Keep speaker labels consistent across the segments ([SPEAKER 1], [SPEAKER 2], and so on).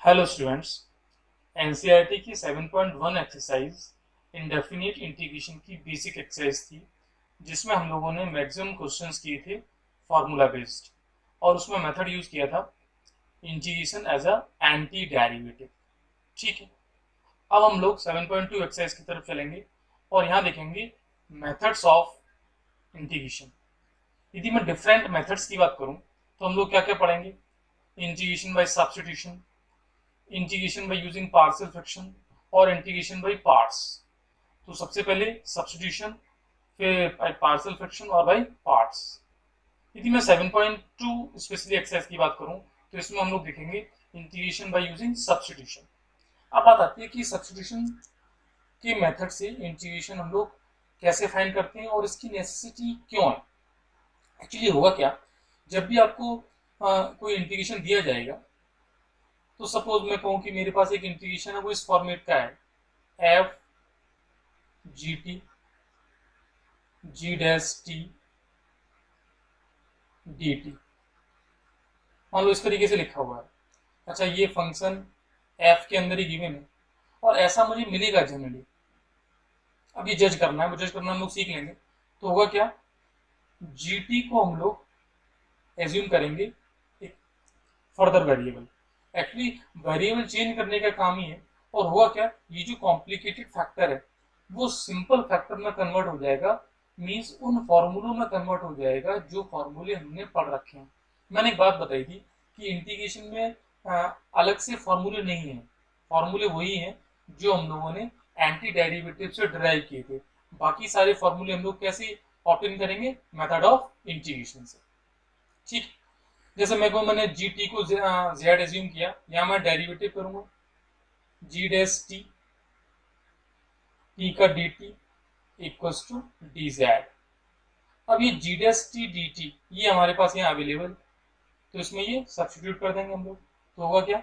[SPEAKER 1] Hello students, NCERT की 7.1 exercise indefinite integration की basic exercise थी, जिसमें हम लोगों ने मैक्सिमम क्वेश्चंस किए थे फार्मूला बेस्ड और उसमें मेथड यूज किया था integration as a anti derivative. ठीक है, अब हम लोग 7.2 एक्सरसाइज की तरफ चलेंगे और यहाँ देखेंगे मेथड्स ऑफ इंटीग्रेशन। यदि मैं डिफरेंट मेथड्स की बात करूँ तो हम लोग क्या क्या पढ़ेंगे? Integration by substitution, integration by using partial fraction और इंटीग्रेशन बाय पार्ट्स। तो सबसे पहले सब्स्टिट्यूशन, फिर बाय पार्शियल फ्रैक्शन और बाय पार्ट्स। यदि मैं 7.2 स्पेशली एक्सरसाइज की बात करूं तो इसमें हम लोग देखेंगे इंटीग्रेशन बाय यूजिंग सब्स्टिट्यूशन। अब बात आती है कि सब्स्टिट्यूशन के मेथड से इंटीग्रेशन हम लोग कैसे फाइंड करते हैं और इसकी नेसेसिटी क्यों है। एक्चुअली होगा क्या, जब भी आपको कोई इंटीग्रेशन दिया जाएगा तो सपोज मैं कहूं कि मेरे पास एक इंटीग्रेशन है, वो इस फॉर्मेट का है F G T G dash t d T. मान लो इस तरीके से लिखा हुआ है। अच्छा, ये फंक्शन एफ के अंदर ही गिवन है और ऐसा मुझे मिलेगा जनरली। अब ये जज करना है, वो जज करना हम लोग सीख लेंगे। तो होगा क्या, जी टी को हम लोग एज्यूम करेंगे एक further variable. Actually variable change करने का काम ही है। और हुआ क्या, ये जो कॉम्प्लिकेटेड फैक्टर है वो सिंपल फैक्टर में कन्वर्ट हो जाएगा, मीन्स उन फॉर्मूलों में कन्वर्ट हो जाएगा जो फॉर्मूले हमने पढ़ रखे हैं। मैंने एक बात बताई थी कि इंटीग्रेशन में अलग से फॉर्मूले नहीं है, फॉर्मूले वही हैं जो हम लोगों ने एंटी डेरिवेटिव से डिराइव किए थे। बाकी सारे फॉर्मूले हम लोग कैसे ऑप्टेन करेंगे? मेथड ऑफ इंटीग्रेशन से। ठीक, जैसे मैं कहूँ मैंने जी टी को जेड एज्यूम किया, यहाँ मैं डेरिवेटिव करूंगा जी डैश टी, टी का d t equals to d z. अब ये g dash t d t ये हमारे पास यहाँ अवेलेबल, तो इसमें ये सब्स्टिट्यूट कर देंगे हम लोग। तो होगा क्या,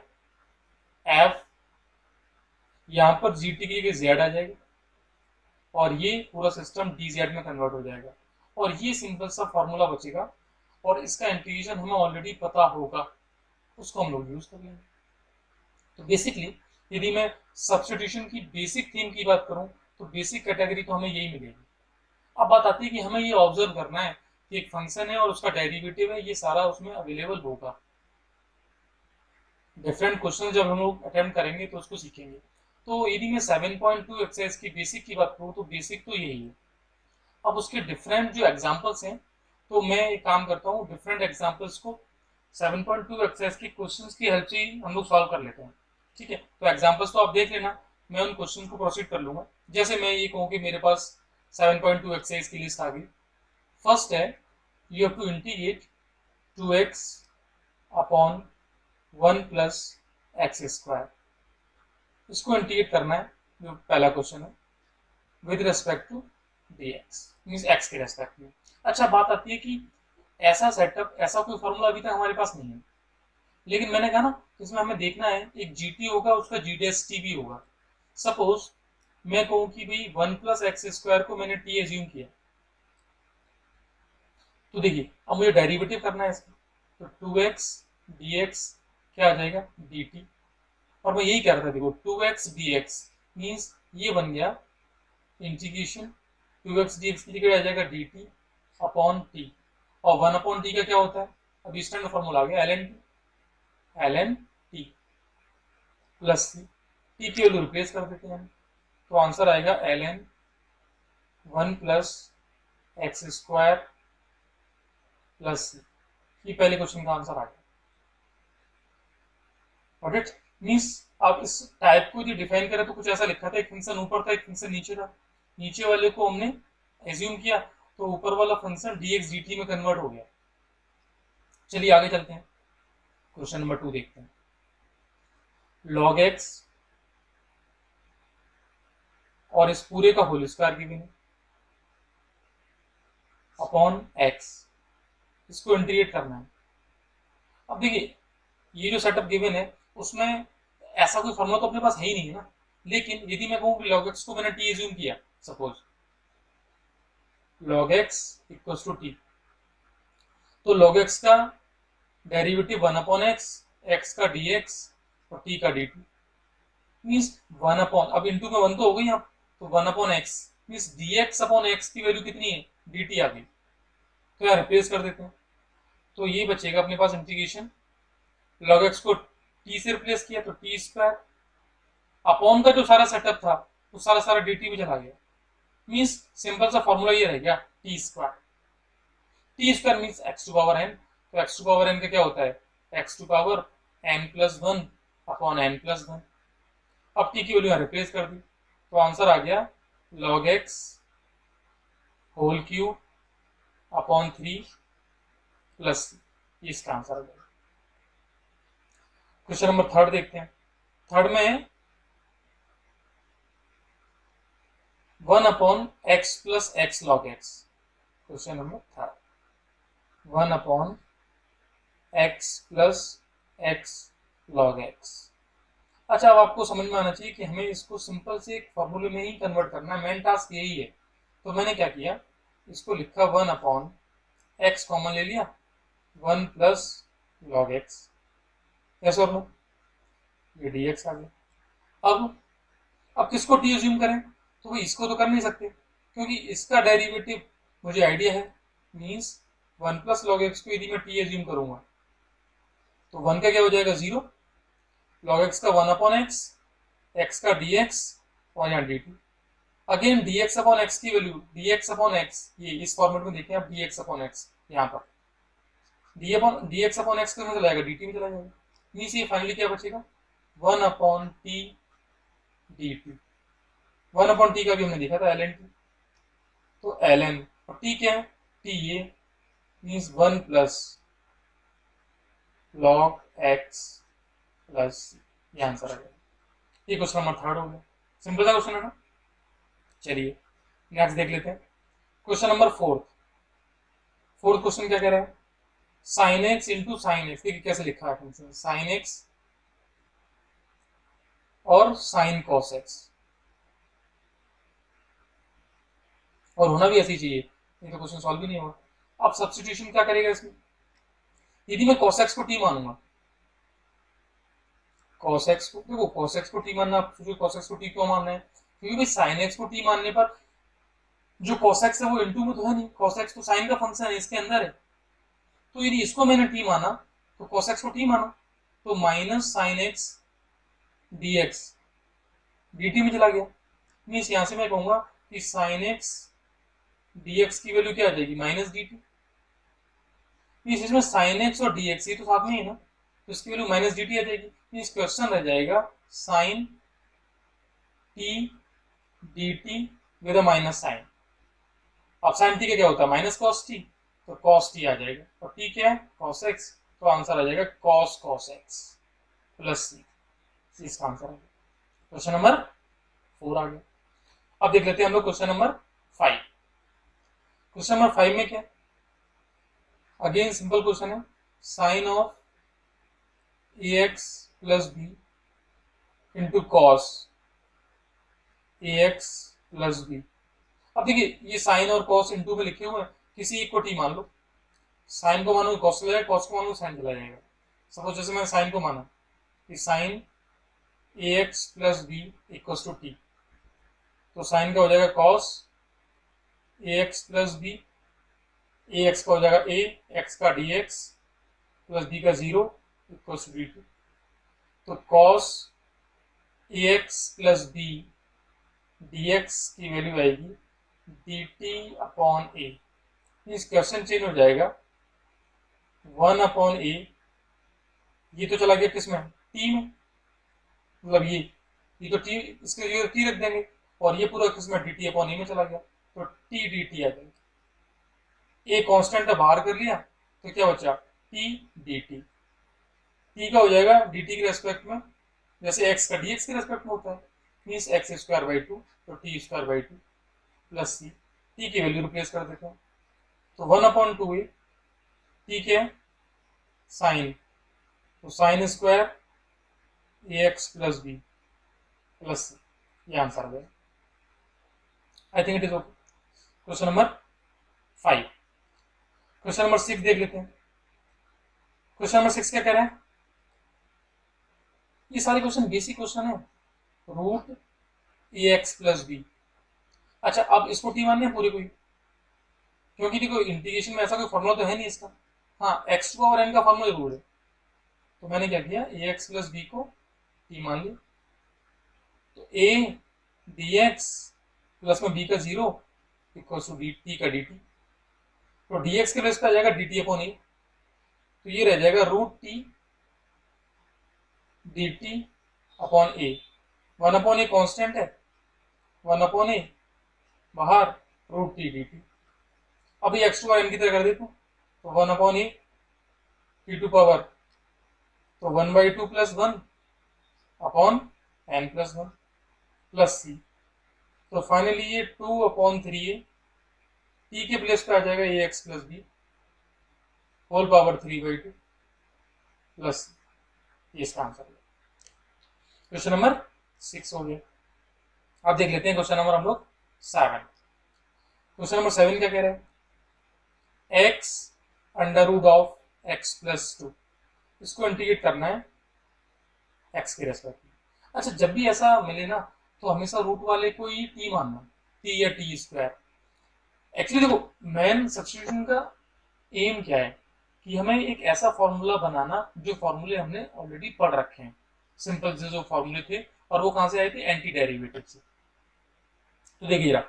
[SPEAKER 1] एफ यहाँ पर जी टी की जगह जेड आ जाएगा और ये पूरा सिस्टम डी जेड में कन्वर्ट हो जाएगा और ये सिंपल सा फॉर्मूला बचेगा और इसका इंटीग्रेशन हमें ऑलरेडी पता होगा, उसको हम लोग यूज कर लेंगे। तो बेसिकली यदि मैं सब्स्टिट्यूशन की बेसिक थीम की बात करूं तो बेसिक कैटेगरी तो हमें यही मिलेगी। अब बात आती है कि हमें ये ऑब्जर्व करना है कि एक फंक्शन है और उसका डेरिवेटिव है, ये सारा उसमें अवेलेबल होगा। डिफरेंट क्वेश्चन जब हम लोग अटेम्प्ट करेंगे तो उसको सीखेंगे। तो यदि मैं 7.2 एक्सरसाइज की बेसिक की बात करूँ तो बेसिक तो यही है। अब उसके डिफरेंट जो एग्जाम्पल्स हैं, तो मैं एक काम करता हूँ, डिफरेंट एग्जाम्पल्स को 7.2 एक्सरसाइज की क्वेश्चंस की हेल्प से ही हम लोग सॉल्व कर लेते हैं। ठीक है, तो एग्जाम्पल्स तो आप देख लेना, मैं उन क्वेश्चन को प्रोसीड कर लूंगा। जैसे मैं ये कहूँ कि मेरे पास 7.2 एक्सरसाइज की लिस्ट आ गई। फर्स्ट है, you have to integrate 2x upon 1 plus x square. इसको इंटीग्रेट करना है, जो पहला क्वेश्चन है, with respect to dx, means x के रेस्पेक्ट में। अच्छा, बात आती है कि ऐसा सेटअप, ऐसा कोई फॉर्मूला अभी तक हमारे पास नहीं है, लेकिन मैंने कहा ना इसमें हमें देखना है एक जीटी होगा, उसका जी डैश टी भी होगा। सपोज मैं कहूँ कि भाई 1 प्लस एक्स स्क्वायर को मैंने टी एज्यूम किया, तो देखिए अब मुझे डेरिवेटिव करना है इसका, तो 2x dx क्या आ जाएगा, dt। और मैं यही कह रहा था, देखो 2x dx मीन्स ये बन गया इंटीग्रेशन 2x dx की जगह आ जाएगा dt अपॉन टी, और 1 अपॉन टी का क्या होता है, अब स्टैंडर्ड फॉर्मूला आ गया ln t प्लस सी, टी की वैल्यू रिप्लेस कर देते हैं, तो आंसर आएगा ln 1 plus x square plus C. ये पहले क्वेश्चन का आंसर आ गया। Got it? मींस आप इस टाइप को यदि डिफाइन करें तो कुछ ऐसा लिखा था, एक फंक्शन ऊपर था, एक फंक्शन नीचे था, नीचे वाले को हमने एज्यूम किया तो ऊपर वाला फंक्शन dx dt में कन्वर्ट हो गया। चलिए आगे चलते हैं, क्वेश्चन नंबर 2 देखते हैं। log x और इस पूरे का whole square given upon x, इसको इंटीग्रेट करना है। अब देखिए ये जो सेटअप गिवन है उसमें ऐसा कोई फॉर्मूला तो अपने पास है ही नहीं है ना, लेकिन यदि मैं कहूँ कि log x को मैंने t एज्यूम किया, suppose log x equals to t, तो log x का डेरिवेटिव 1 अपॉन x, x का dx और टी का डी टू मीन्स 1 अपॉन, अब इंटू में 1 तो हो गई यहाँ, तो 1 upon x means d x upon x की वैल्यू कितनी है, डी टी आ गई। तो यार रिप्लेस कर देते हैं, तो ये बचेगा अपने पास इंटीग्रेशन लॉग एक्स को टी से रिप्लेस किया तो टी स्क्वायर अपॉन का जो सारा सेटअप था वो सारा सारा डी टी में चला गया। मीन्स सिंपल सा फॉर्मूला ये रह गया T square. T square means X to power N, तो एक्स टू पावर एन का क्या होता है, X to power N plus one upon N plus one. अब टी की वैल्यू रिप्लेस कर दी तो आंसर आ गया log X whole cube upon 3 plus C, इसका आंसर आ गया। क्वेश्चन नंबर थर्ड देखते हैं। थर्ड में 1 upon x plus x log x. Question number third 1 upon x plus x log x. अच्छा, अब आपको समझ में आना चाहिए कि हमें इसको सिंपल से एक फॉर्मूले में ही कन्वर्ट करना है, मेन टास्क यही है। तो मैंने क्या किया, इसको लिखा 1 अपॉन एक्स कॉमन ले लिया, 1 प्लस लॉग एक्स, ऐसा और नो, ये डी एक्स आ गया। अब किसको टी एज्यूम करें, तो भाई इसको तो कर नहीं सकते क्योंकि इसका डेरिवेटिव मुझे आइडिया है, मीन्स 1 प्लस लॉग एक्स को यदि मैं टी एज्यूम करूंगा तो 1 का क्या हो जाएगा 0, लॉग एक्स का 1 अपॉन एक्स, एक्स का डी एक्स और यहाँ D two. Again D x upon x की value D x upon X, ये इस फॉर्मेट में देखें आप, डी एक्स अपॉन एक्स यहाँ पर डी एक्स अपॉन एक्स में चला जाएगा, डी टी में चला जाएगा। मीन्स ये फाइनली क्या बचेगा 1 upon T d T. 1 upon T का भी हमने देखा था एल एन टी, तो एल एन और टी क्या है, टी ये means 1 plus log x plus, ये आंसर आ गया। ये क्वेश्चन नंबर थर्ड हो गया, सिंपल सा क्वेश्चन है ना। चलिए नेक्स्ट देख लेते हैं। क्वेश्चन नंबर फोर्थ क्वेश्चन क्या कह रहा है, sine x into sine x. देखिए कैसे लिखा है फंक्शन, साइन एक्स और साइन कॉस एक्स, और होना भी ऐसी चाहिए, नहीं तो क्वेश्चन सॉल्व भी नहीं होगा। अब सब्स्टिट्यूशन क्या करेगा इसमें, यदि मैं cos x को t मानूंगा, cos x को, देखो cos x को t मानना, आप सोचो cos x को t क्यों मानना है, क्योंकि भाई sin x को t मानने पर जो cos x है वो इनटू में तो है नहीं, cos x तो sin का फंक्शन है, इसके अंदर है। तो यदि इसको मैंने t माना तो cos x को t माना, तो minus sine x d x d t में चला गया। मीन्स यहां से मैं कहूंगा कि साइन एक्स डी एक्स की वैल्यू क्या आ जाएगी, माइनस डी टी। मीन्स इसमें साइन एक्स और डी एक्स ये तो साथ में ही है ना, तो इसकी वैल्यू माइनस डी टी आ जाएगी। मीन्स क्वेश्चन रह जाएगा sine t d t with a minus sine. अब साइन टी का क्या होता है, माइनस कॉस टी, तो कॉस टी आ जाएगा, और टी क्या है कॉस एक्स, तो आंसर आ जाएगा cos cos x plus C, इसका आंसर आ गया। क्वेश्चन नंबर 4 आ गया। अब देख लेते हैं हम लोग क्वेश्चन नंबर 5। क्वेश्चन नंबर 5 में क्या, अगेन सिंपल क्वेश्चन है, sine of a x plus b into cos A x plus b. अब देखिए ये साइन और कॉस इंटू में लिखे हुए हैं, किसी एक को टी मान लो, साइन को मानो कॉस चला जाएगा, कॉस को मानो साइन चला जाएगा। सपोज जैसे मैंने साइन को माना कि sine A x plus B equal to T, तो साइन का हो जाएगा cos A x plus B, A X का हो जाएगा ए, एक्स का डी एक्स प्लस बी का 0 इक्वल टू डी टू। तो कॉस ए x plus B D x की वैल्यू आएगी डी टी अपॉन ए। इस क्वेश्चन चेंज हो जाएगा 1 अपॉन ए, ये तो चला गया किसमें, टी में, मतलब ये तो टी, इसके लिए टी रख देंगे, और ये पूरा किसमें डी टी अपॉन ए में चला गया, तो टी डी टी आ जाएगा। ए कांस्टेंट बाहर कर लिया तो क्या बचा, टी डी टी। टी का हो जाएगा डी टी के रेस्पेक्ट में, जैसे एक्स का डी एक्स के रेस्पेक्ट में होता है, मीन्स एक्स स्क्वायर बाई 2, तो t square by 2 plus C. T की वैल्यू रिप्लेस कर देते हैं, तो 1 अपॉन 2 ए, टी क्या है साइन, तो साइन स्क्वायर ए x plus B plus C, ये आंसर आ गया। I think it is okay. Question number 5। Question number 6 देख लेते हैं। क्वेश्चन नंबर 6 क्या कह रहा है, ये सारे क्वेश्चन बेसिक क्वेश्चन है। रूट ए एक्स प्लस बी। अच्छा, अब इसको टी मानने हैं पूरे कोई, क्योंकि देखो इंटीग्रेशन में ऐसा कोई फॉर्मूला तो है नहीं इसका। हाँ, एक्स टू पावर एन का फॉर्मूला जरूर है। तो मैंने क्या किया, ए एक्स प्लस बी को टी मान लिया। तो ए डी एक्स प्लस में बी का zero equal to d t का डी टी। तो डी एक्स के प्लेस पे आ जाएगा डी टी अपॉन ए। तो ये रह जाएगा root t d T upon a. One upon a constant है, वन अपॉन ए बाहर, रूट टी डी टी। अब ये एक्स टू पावर एन की तरह कर देते हैं। तो one upon A T to power, तो one by two plus one upon N plus one plus C. तो फाइनली ये टू अपॉन थ्री है, टी के प्लेस पे आ जाएगा A x plus B whole power three by two plus C. ये इसका आंसर है। क्वेश्चन नंबर 6 हो गया। अब देख लेते हैं क्वेश्चन नंबर हम लोग 7। क्वेश्चन नंबर 7 क्या कह रहा है, x under root of x plus two. इसको इंटीग्रेट करना है एक्स के रेस्पेक्ट में। अच्छा, जब भी ऐसा मिले ना तो हमेशा रूट वाले को ही टी मानना, टी या टी स्क्वायर। एक्चुअली देखो, मेन सब्स्टिट्यूशन का एम क्या है कि हमें एक ऐसा फॉर्मूला बनाना जो फॉर्मूले हमने ऑलरेडी पढ़ रखे हैं, सिंपल से जो फॉर्मूले थे, और वो कहां से आए थे, एंटी डेरिवेटिव से। तो देखिए जरा,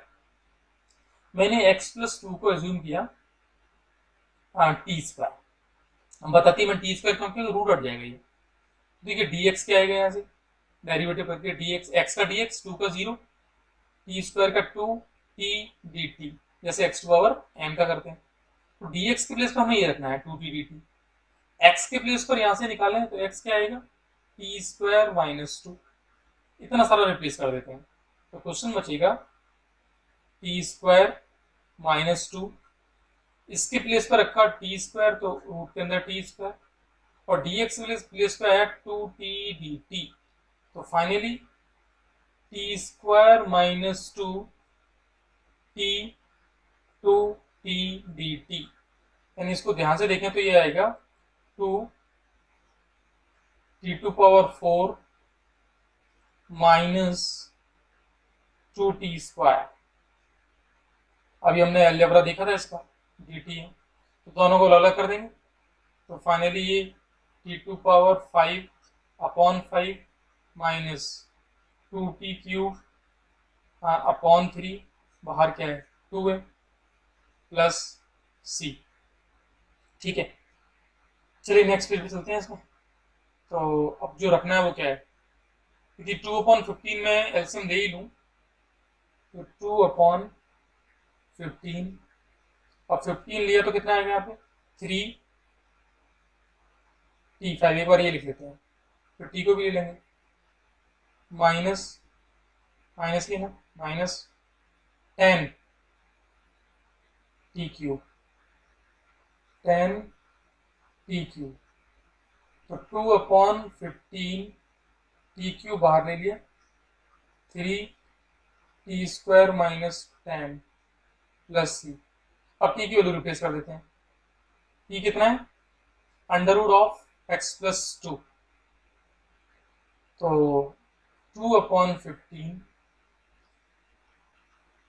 [SPEAKER 1] मैंने एक्स प्लस टू को एज्यूम किया टी स्क्वायर। हम बताती मैं टी स्क्वायर क्योंकि रूट हट जाएगा ये। देखिए डी एक्स क्या आएगा यहाँ से, डेरिवेटिव करके डी एक्स, एक्स का डी एक्स, टू का जीरो, टी स्क्वायर का टू टी डी टी, जैसे एक्स टू पावर एम का करते हैं। तो डी एक्स के प्लेस पर हमें ये रखना है two t d t. X के प्लेस पर यहाँ से निकालें तो एक्स क्या आएगा, टी स्क्वायर माइनस टू। इतना सारा रिप्लेस कर देते हैं तो क्वेश्चन बचेगा टी स्क्वायर माइनस टू। इसके प्लेस पर रखा टी स्क्वायर, तो रूट के अंदर टी स्क्वायर, और डी एक्स प्लेस पे आया टू टी डी टी। तो finally t square minus two t two t d t, यानी इसको ध्यान से देखें तो ये आएगा two t to power four minus two t square. अभी हमने अलजेब्रा देखा था इसका, डी टी है, तो दोनों को अलग कर देंगे। तो फाइनली ये t to power five upon five minus two t cube upon three, बाहर क्या है टू है, प्लस सी। ठीक है, चलिए नेक्स्ट पेज पे चलते हैं इसमें। तो अब जो रखना है वो क्या है, क्योंकि टू अपॉन फिफ्टीन में एलसीएम ले ही लूँ, तो टू अपॉन फिफ्टीन, और 15 लिया तो कितना आएगा यहाँ पे, थ्री टी फाइव। एक बार ये लिख लेते हैं, तो टी को भी ले लेंगे, माइनस माइनस की ना, minus 10 T cube, 10 T cube. तो टू अपॉन 15 टी क्यूब बाहर ले लिया, three T square minus 10 plus C. अब टी की वैल्यू रिप्लेस कर देते हैं। टी कितना है, under root of x plus two. तो two upon 15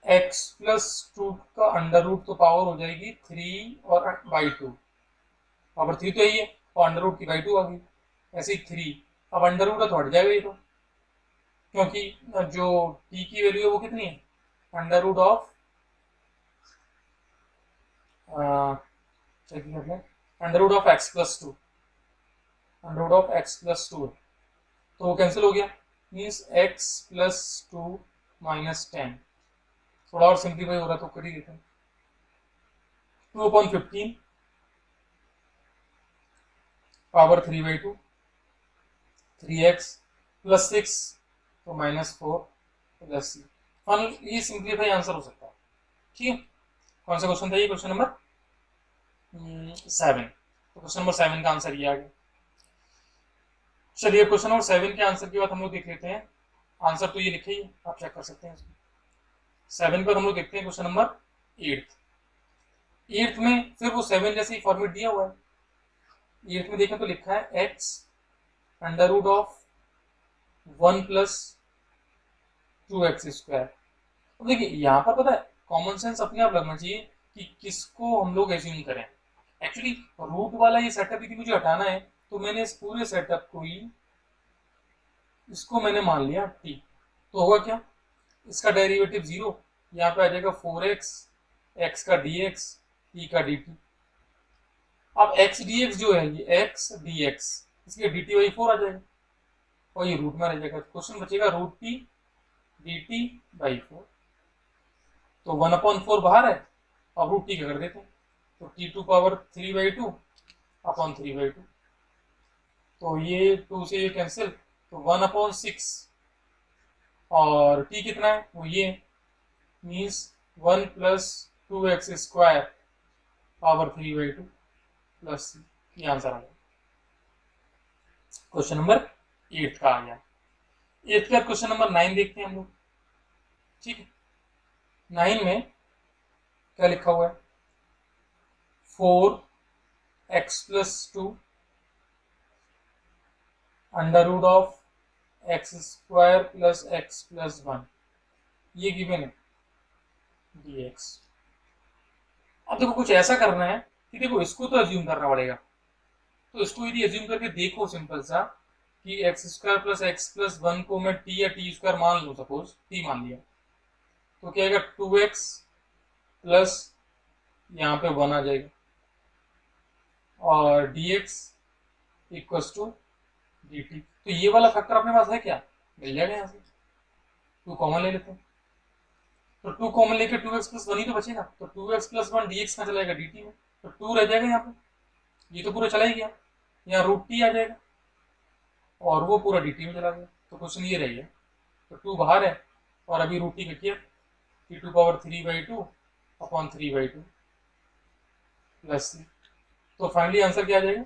[SPEAKER 1] X plus two का अंडर रूट, तो पावर हो जाएगी थ्री और बाई टू, पावर थ्री तो यही है, और अंडर रूट की बाई टू आ गई, ऐसे ही थ्री। अब अंडर रूट तो हट जाएगा ये तो, क्योंकि जो टी की वैल्यू है वो कितनी है, under root of under root of x plus two, under root of x plus two है, तो वो कैंसिल हो गया, means x plus two minus 10। थोड़ा और सिंप्लीफाई हो रहा तो कर ही देते हैं। To upon 15 power three by to, three x plus six, तो माइनस फोर प्लस सी। फाइनल ये सिंप्लीफाई आंसर हो सकता है। ठीक है, कौन सा क्वेश्चन था ये, क्वेश्चन नंबर 7। तो क्वेश्चन नंबर 7 का आंसर ये आ गया। चलिए क्वेश्चन नंबर 7 के आंसर की बात हम लोग देख लेते हैं। आंसर तो ये लिखे ही, आप चेक कर सकते हैं। 7 पर हम लोग देखते हैं क्वेश्चन नंबर 8 में फिर वो 7 जैसे ही फॉर्मेट दिया हुआ है। 8 में देखें तो लिखा है x under root of 1 plus 2x²। अब देखिए यहाँ पर पता है कॉमन सेंस अपने आप लगना चाहिए कि किसको हम लोग एज्यूम करें। एक्चुअली रूट वाला ये सेटअप यदि मुझे हटाना है तो मैंने इस पूरे सेटअप को ही इसको मैंने मान लिया t। तो होगा क्या, इसका डेरिवेटिव 0, यहाँ पे आ जाएगा 4x, x का dx, t का dt। अब x dx जो है ये x dx, इसलिए dt बाई 4 आ जाएगा और ये रूट में रह जाएगा। क्वेश्चन बचेगा रूट t dt बाई 4। तो 1/4 बाहर है, अब रूट टी का कर देते हैं, तो t⁻3/2 अपॉन 3/2। तो ये 2 से ये कैंसिल, तो 1/6 और t कितना है वो ये means 1 plus 2x² power 3/2 plus ये आंसर आ गया। क्वेश्चन नंबर 8 का आ गया। 8 का क्वेश्चन नंबर 9 देखते हैं हम लोग। ठीक है, 9 में क्या लिखा हुआ है, 4x+2 under root of x² plus x+1 ये गिवन है dx। अब देखो कुछ ऐसा करना है कि देखो इसको तो एज्यूम करना पड़ेगा, तो इसको यदि एज्यूम करके देखो सिंपल सा कि x² प्लस x+1 को मैं t या t² मान लूँ, सपोज t मान लिया, तो क्या आएगा 2x प्लस यहाँ पे 1 आ जाएगा और dx इक्वल्स टू dt। तो ये वाला फैक्टर अपने पास है क्या, मिल जाएगा, यहाँ से 2 कॉमन ले लेते हैं, तो 2 कॉमन लेके 2x+1 ही तो बचेगा, तो 2x+1 dx में चला जाएगा dt में, तो 2 रह जाएगा यहाँ पे, ये तो पूरा चला ही गया, यहाँ रूट t आ जाएगा और वो पूरा dt में चला गया। तो क्वेश्चन ये रही है, तो 2 बाहर है और अभी रूट t किया t⁻3/2 अपॉन 3/2 प्लस c। तो फाइनली आंसर क्या आ जाएगा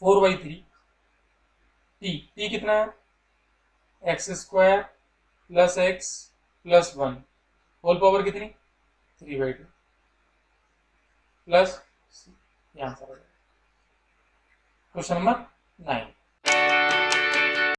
[SPEAKER 1] 4/3। t कितना है x² plus x plus 1 whole power कितनी 3/2 प्लस c। ये आंसर आ जाएगा क्वेश्चन नंबर 9।